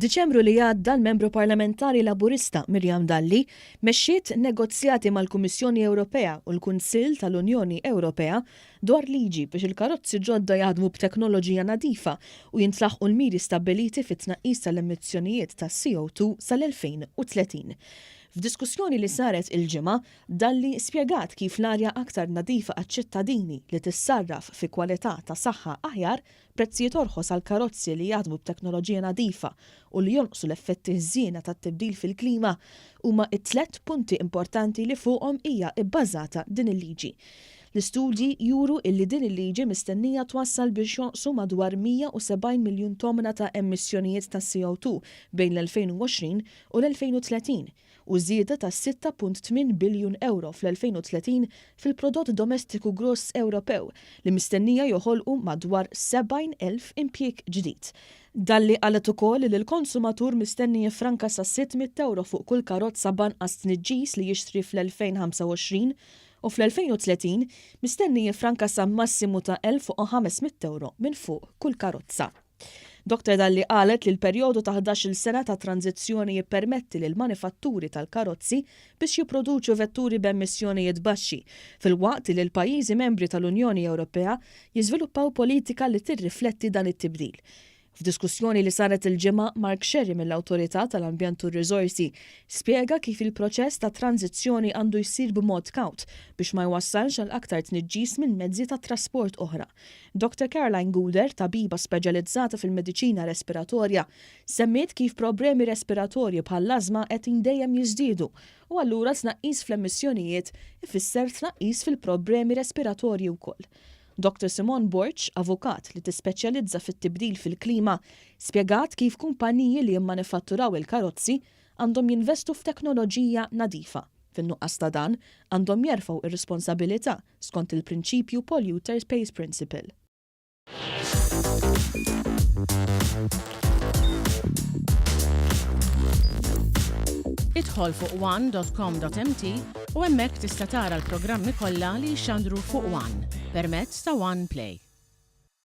F'Diċembru li għadda l-Membru Parlamentari Laburista Miriam Dalli mexxiet negozjati mal-Kummissjoni Ewropea u l-Kunsill tal-Unjoni Ewropea dwar liġi biex il-karozzi ġodda jaħdmu b'teknoloġija nadifa u jintlaħqu l-miri stabbiliti fit-tnaqqis tal-emissjonijiet ta' CO2 sal-2030. F'diskussjoni li saret il-ġimgħa, Dalli spjegat kif l-arja aktar nadifa għaċ-ċittadini li tissarraf fi kwalità ta' saħħa aħjar, prezzijiet orħos għal karozzi li jaħdmu b'teknoloġija nadifa u li jonqsu l-effetti ħżiena tat-tibdil fil-klima huma t-tlet punti importanti li fuqhom hija bbażata din il-liġi. L-istudji juru illi din il-liġi mistennija twassal biex jonqsu madwar 170 miljun tonna ta' emissjonijiet ta' CO2 bejn l-2020 u l-2030 u żieda ta' 6.8 biljun euro fl-2030 fil-prodott domestiku gross Ewropew li mistennija joħolqu madwar 70,000 impjieg ġdid. Dalli qalet ukoll li l-konsumatur mistenni jiffranka sa 600 euro fuq kull karozza banqas tniġġis li jixtri fl-2025 u fl-2030 mistenni jiffranka sa massimu ta' 1,500 euro minn fuq kull karozza. Dr. Dalli qalet li l-perjodu ta' 11 sena ta' tranzizzjoni jippermetti lil manifatturi tal-karozzi biex jipproduċu vetturi b'emissjonijiet baxxi, fil-waqt li l-pajjiżi membri tal-Unjoni Ewropea jiżviluppaw politika li tirrifletti dan it-tibdil. F'diskussjoni li saret il-ġimgħa, Mark Sherry mill-Awtorità tal-Ambjent u r-Riżorsi spjega kif il-proċess ta' tranzizzjoni għandu jsir b'mod kawt biex ma jwassalx għal aktar tniġġis minn mezzi ta' trasport oħra. Dr. Caroline Guder, tabiba speċjalizzata fil-mediċina respiratorja, semmiet kif problemi respiratorji bħall-ażma qed dejjem jiżdiedu u allura tnaqqis fl-emissjonijiet ifisser tnaqqis fil-problemi respiratorji wkoll. Dr. Simon Borch, avukat li tispeċjalizza fit-tibdil fil-klima, spjegat kif kumpaniji li jimmanifatturaw il-karozzi għandhom jinvestu f'teknoloġija nadifa. Fin-nuqqas ta' dan għandhom jerfgħu ir-responsabilità skont il-prinċipju Polluter Pays Principle. Idħol fuq one.com.mt u hemmhekk tista' tara l-programmi kollha li jxandru fuq One permezz ta' One Play.